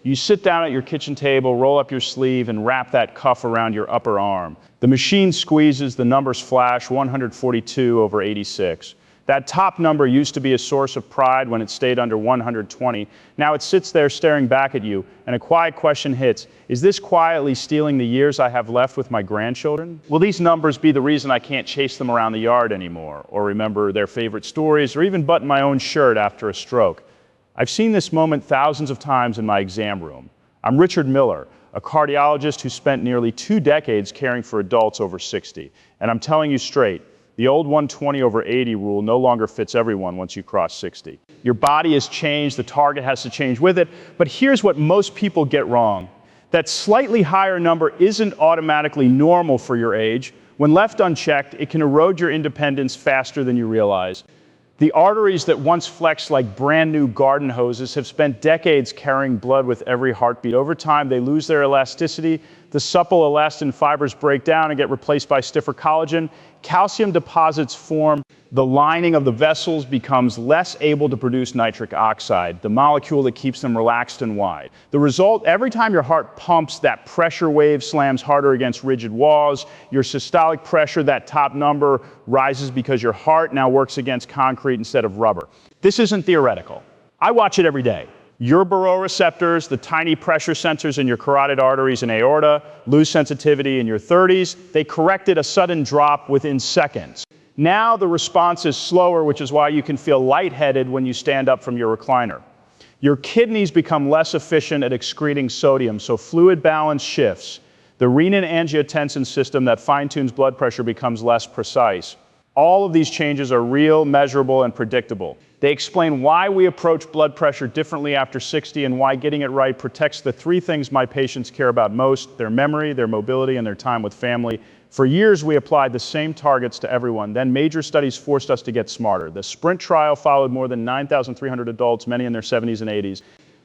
You sit down at your kitchen table, roll up your sleeve, and wrap that cuff around your upper arm. The machine squeezes, the numbers flash, 142/86. That top number used to be a source of pride when it stayed under 120. Now it sits there staring back at you, and a quiet question hits. Is this quietly stealing the years I have left with my grandchildren? Will these numbers be the reason I can't chase them around the yard anymore, or remember their favorite stories, or even button my own shirt after a stroke? I've seen this moment thousands of times in my exam room. I'm Richard Miller, a cardiologist who spent nearly 2 decades caring for adults over 60. And I'm telling you straight, the old 120/80 rule no longer fits everyone once you cross 60. Your body has changed, the target has to change with it, but here's what most people get wrong. That slightly higher number isn't automatically normal for your age. When left unchecked, it can erode your independence faster than you realize. The arteries that once flexed like brand new garden hoses have spent decades carrying blood with every heartbeat. Over time, they lose their elasticity. The supple elastin fibers break down and get replaced by stiffer collagen. Calcium deposits form. The lining of the vessels becomes less able to produce nitric oxide, the molecule that keeps them relaxed and wide. The result, every time your heart pumps, that pressure wave slams harder against rigid walls. Your systolic pressure, that top number, rises because your heart now works against concrete instead of rubber. This isn't theoretical. I watch it every day. Your baroreceptors, the tiny pressure sensors in your carotid arteries and aorta, lose sensitivity in your 30s. They corrected a sudden drop within seconds. Now the response is slower, which is why you can feel lightheaded when you stand up from your recliner. Your kidneys become less efficient at excreting sodium, so fluid balance shifts. The renin-angiotensin system that fine-tunes blood pressure becomes less precise. All of these changes are real, measurable, and predictable. They explain why we approach blood pressure differently after 60 and why getting it right protects the 3 things my patients care about most: their memory, their mobility, and their time with family. For years, we applied the same targets to everyone. Then major studies forced us to get smarter. The SPRINT trial followed more than 9,300 adults, many in their 70s and 80s.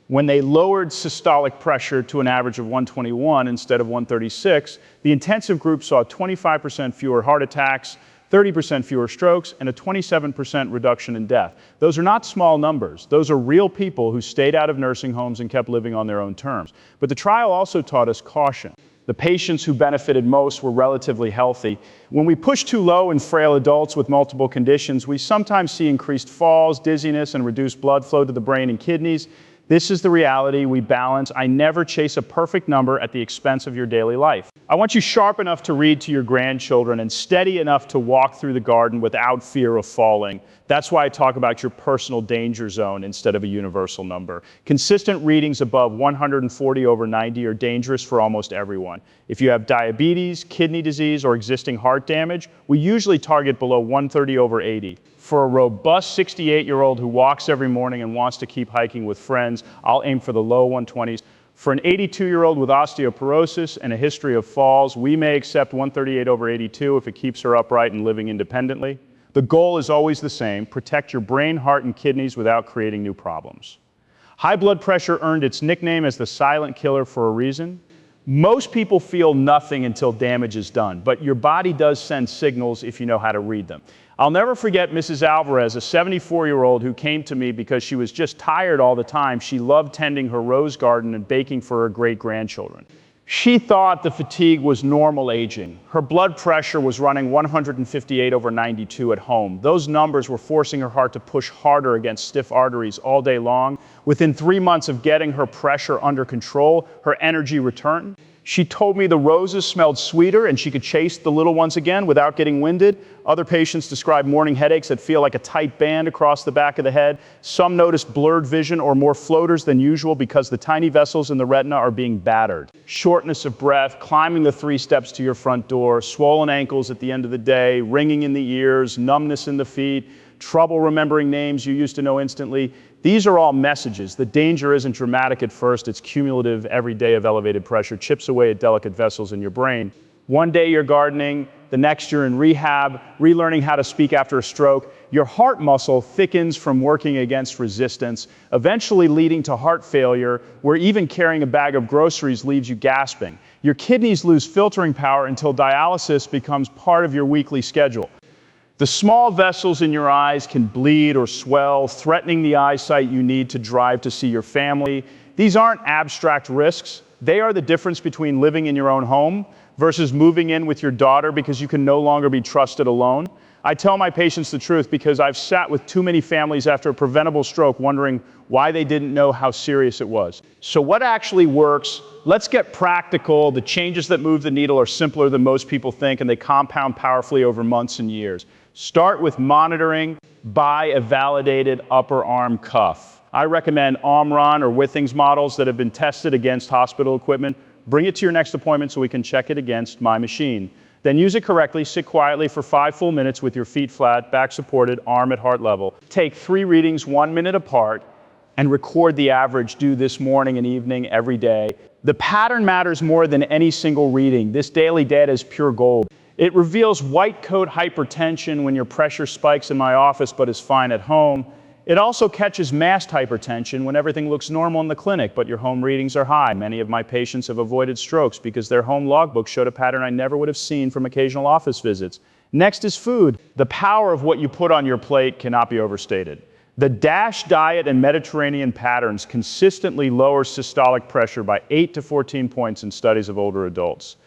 When they lowered systolic pressure to an average of 121 instead of 136, the intensive group saw 25% fewer heart attacks, 30% fewer strokes, and a 27% reduction in death. Those are not small numbers. Those are real people who stayed out of nursing homes and kept living on their own terms. But the trial also taught us caution. The patients who benefited most were relatively healthy. When we push too low in frail adults with multiple conditions, we sometimes see increased falls, dizziness, and reduced blood flow to the brain and kidneys. This is the reality we balance. I never chase a perfect number at the expense of your daily life. I want you sharp enough to read to your grandchildren and steady enough to walk through the garden without fear of falling. That's why I talk about your personal danger zone instead of a universal number. Consistent readings above 140/90 are dangerous for almost everyone. If you have diabetes, kidney disease, or existing heart damage, we usually target below 130/80. For a robust 68-year-old who walks every morning and wants to keep hiking with friends, I'll aim for the low 120s. For an 82-year-old with osteoporosis and a history of falls, we may accept 138/82 if it keeps her upright and living independently. The goal is always the same: protect your brain, heart, and kidneys without creating new problems. High blood pressure earned its nickname as the silent killer for a reason. Most people feel nothing until damage is done, but your body does send signals if you know how to read them. I'll never forget Mrs. Alvarez, a 74-year-old who came to me because she was just tired all the time. She loved tending her rose garden and baking for her great-grandchildren. She thought the fatigue was normal aging. Her blood pressure was running 158/92 at home. Those numbers were forcing her heart to push harder against stiff arteries all day long. Within 3 months of getting her pressure under control, her energy returned. She told me the roses smelled sweeter and she could chase the little ones again without getting winded. Other patients described morning headaches that feel like a tight band across the back of the head. Some noticed blurred vision or more floaters than usual because the tiny vessels in the retina are being battered. Shortness of breath, climbing the 3 steps to your front door, swollen ankles at the end of the day, ringing in the ears, numbness in the feet, trouble remembering names you used to know instantly. These are all messages. The danger isn't dramatic at first. It's cumulative. Every day of elevated pressure chips away at delicate vessels in your brain. One day you're gardening, the next you're in rehab, relearning how to speak after a stroke. Your heart muscle thickens from working against resistance, eventually leading to heart failure, where even carrying a bag of groceries leaves you gasping. Your kidneys lose filtering power until dialysis becomes part of your weekly schedule. The small vessels in your eyes can bleed or swell, threatening the eyesight you need to drive to see your family. These aren't abstract risks. They are the difference between living in your own home versus moving in with your daughter because you can no longer be trusted alone. I tell my patients the truth because I've sat with too many families after a preventable stroke wondering why they didn't know how serious it was. So what actually works? Let's get practical. The changes that move the needle are simpler than most people think, and they compound powerfully over months and years. Start with monitoring. Buy a validated upper arm cuff. I recommend Omron or Withings models that have been tested against hospital equipment. Bring it to your next appointment so we can check it against my machine. Then use it correctly, sit quietly for 5 full minutes with your feet flat, back supported, arm at heart level. Take 3 readings 1 minute apart and record the average. Do this morning and evening every day. The pattern matters more than any single reading. This daily data is pure gold. It reveals white coat hypertension when your pressure spikes in my office but is fine at home. It also catches masked hypertension when everything looks normal in the clinic, but your home readings are high. Many of my patients have avoided strokes because their home logbook showed a pattern I never would have seen from occasional office visits. Next is food. The power of what you put on your plate cannot be overstated. The DASH diet and Mediterranean patterns consistently lower systolic pressure by 8 to 14 points in studies of older adults.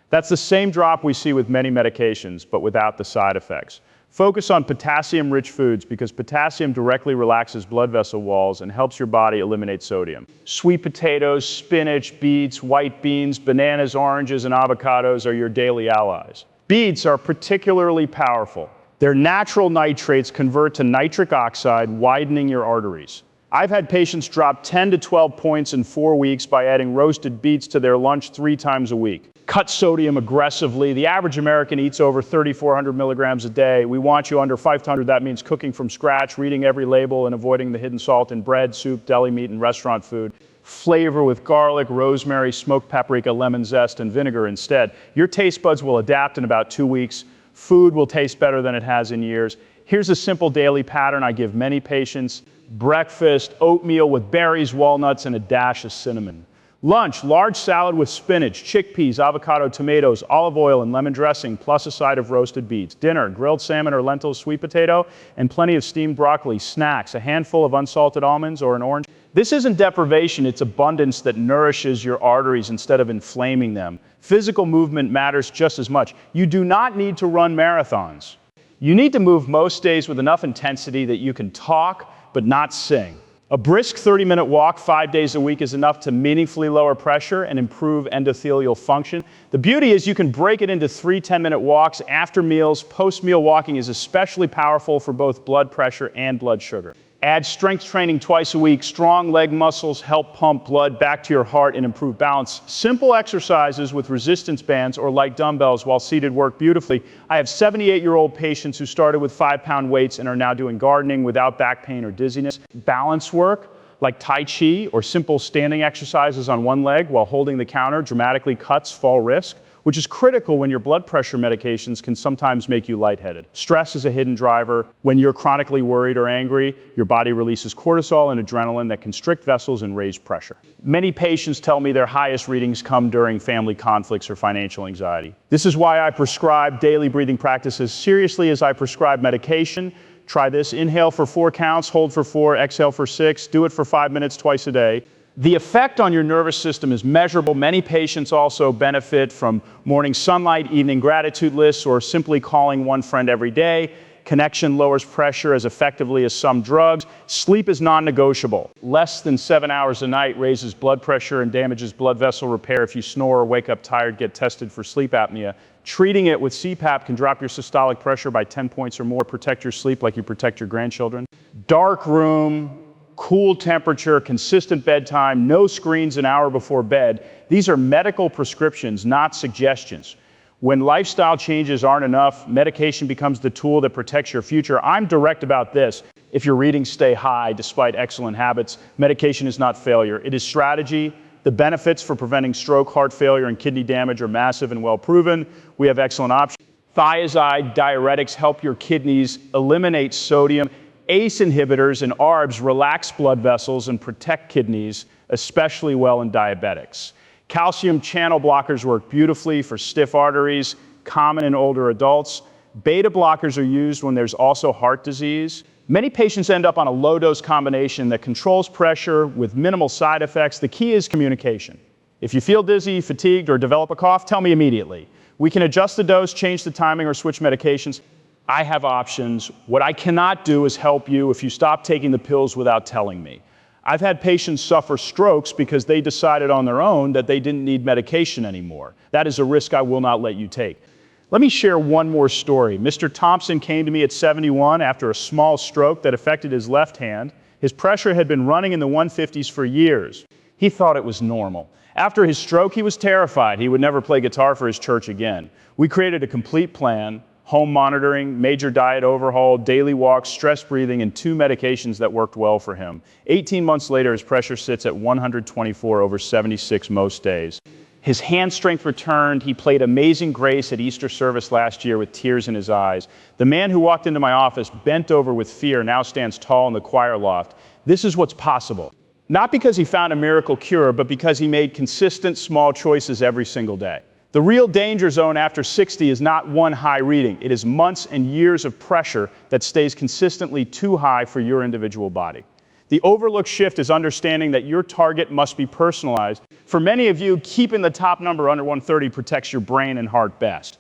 That's the same drop we see with many medications, but without the side effects. Focus on potassium-rich foods because potassium directly relaxes blood vessel walls and helps your body eliminate sodium. Sweet potatoes, spinach, beets, white beans, bananas, oranges, and avocados are your daily allies. Beets are particularly powerful. Their natural nitrates convert to nitric oxide, widening your arteries. I've had patients drop 10 to 12 points in 4 weeks by adding roasted beets to their lunch 3 times a week. Cut sodium aggressively. The average American eats over 3,400 milligrams a day. We want you under 500. That means cooking from scratch, reading every label, and avoiding the hidden salt in bread, soup, deli meat, and restaurant food. Flavor with garlic, rosemary, smoked paprika, lemon zest, and vinegar instead. Your taste buds will adapt in about 2 weeks. Food will taste better than it has in years. Here's a simple daily pattern I give many patients. Breakfast, oatmeal with berries, walnuts, and a dash of cinnamon. Lunch, large salad with spinach, chickpeas, avocado, tomatoes, olive oil, and lemon dressing, plus a side of roasted beets. Dinner, grilled salmon or lentils, sweet potato, and plenty of steamed broccoli. Snacks, a handful of unsalted almonds or an orange. This isn't deprivation, it's abundance that nourishes your arteries instead of inflaming them. Physical movement matters just as much. You do not need to run marathons. You need to move most days with enough intensity that you can talk but not sing. A brisk 30-minute walk 5 days a week is enough to meaningfully lower pressure and improve endothelial function. The beauty is you can break it into 3 10-minute walks after meals. Post-meal walking is especially powerful for both blood pressure and blood sugar. Add strength training twice a week. Strong leg muscles help pump blood back to your heart and improve balance. Simple exercises with resistance bands or light dumbbells while seated work beautifully. I have 78-year-old patients who started with 5-pound weights and are now doing gardening without back pain or dizziness. Balance work like Tai Chi or simple standing exercises on one leg while holding the counter dramatically cuts fall risk, which is critical when your blood pressure medications can sometimes make you lightheaded. Stress is a hidden driver. When you're chronically worried or angry, your body releases cortisol and adrenaline that constrict vessels and raise pressure. Many patients tell me their highest readings come during family conflicts or financial anxiety. This is why I prescribe daily breathing practice as seriously as I prescribe medication. Try this. Inhale for 4 counts, hold for 4, exhale for 6. Do it for 5 minutes twice a day. The effect on your nervous system is measurable. Many patients also benefit from morning sunlight, evening gratitude lists, or simply calling one friend every day. Connection lowers pressure as effectively as some drugs. Sleep is non-negotiable. Less than 7 hours a night raises blood pressure and damages blood vessel repair. If you snore or wake up tired, get tested for sleep apnea. Treating it with CPAP can drop your systolic pressure by 10 points or more. Protect your sleep like you protect your grandchildren. Dark room, cool temperature, consistent bedtime, no screens an hour before bed. These are medical prescriptions, not suggestions. When lifestyle changes aren't enough, medication becomes the tool that protects your future. I'm direct about this. If your readings stay high despite excellent habits, medication is not failure. It is strategy. The benefits for preventing stroke, heart failure, and kidney damage are massive and well proven. We have excellent options. Thiazide diuretics help your kidneys eliminate sodium. ACE inhibitors and ARBs relax blood vessels and protect kidneys, especially well in diabetics. Calcium channel blockers work beautifully for stiff arteries, common in older adults. Beta blockers are used when there's also heart disease. Many patients end up on a low-dose combination that controls pressure with minimal side effects. The key is communication. If you feel dizzy, fatigued, or develop a cough, tell me immediately. We can adjust the dose, change the timing, or switch medications. I have options. What I cannot do is help you if you stop taking the pills without telling me. I've had patients suffer strokes because they decided on their own that they didn't need medication anymore. That is a risk I will not let you take. Let me share one more story. Mr. Thompson came to me at 71 after a small stroke that affected his left hand. His pressure had been running in the 150s for years. He thought it was normal. After his stroke, he was terrified he would never play guitar for his church again. We created a complete plan: home monitoring, major diet overhaul, daily walks, stress breathing, and 2 medications that worked well for him. 18 months later, his pressure sits at 124 over 76 most days. His hand strength returned. He played Amazing Grace at Easter service last year with tears in his eyes. The man who walked into my office bent over with fear now stands tall in the choir loft. This is what's possible. Not because he found a miracle cure, but because he made consistent small choices every single day. The real danger zone after 60 is not one high reading. It is months and years of pressure that stays consistently too high for your individual body. The overlooked shift is understanding that your target must be personalized. For many of you, keeping the top number under 130 protects your brain and heart best.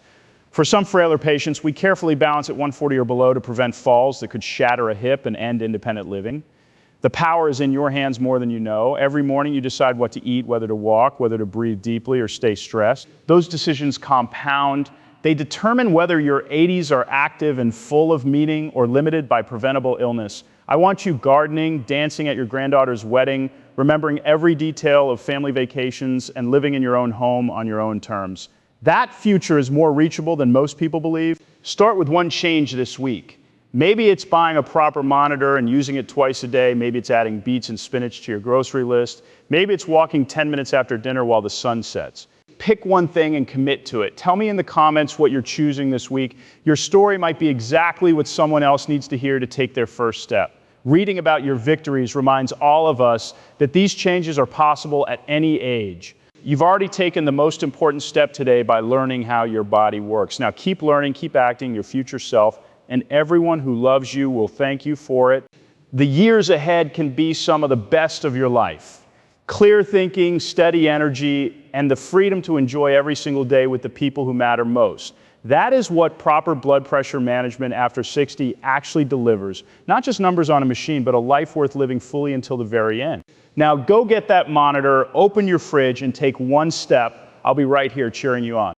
For some frailer patients, we carefully balance at 140 or below to prevent falls that could shatter a hip and end independent living. The power is in your hands more than you know. Every morning you decide what to eat, whether to walk, whether to breathe deeply or stay stressed. Those decisions compound. They determine whether your 80s are active and full of meaning or limited by preventable illness. I want you gardening, dancing at your granddaughter's wedding, remembering every detail of family vacations, and living in your own home on your own terms. That future is more reachable than most people believe. Start with one change this week. Maybe it's buying a proper monitor and using it twice a day. Maybe it's adding beets and spinach to your grocery list. Maybe it's walking 10 minutes after dinner while the sun sets. Pick one thing and commit to it. Tell me in the comments what you're choosing this week. Your story might be exactly what someone else needs to hear to take their first step. Reading about your victories reminds all of us that these changes are possible at any age. You've already taken the most important step today by learning how your body works. Now keep learning, keep acting your future self, and everyone who loves you will thank you for it. The years ahead can be some of the best of your life. Clear thinking, steady energy, and the freedom to enjoy every single day with the people who matter most. That is what proper blood pressure management after 60 actually delivers. Not just numbers on a machine, but a life worth living fully until the very end. Now go get that monitor, open your fridge, and take one step. I'll be right here cheering you on.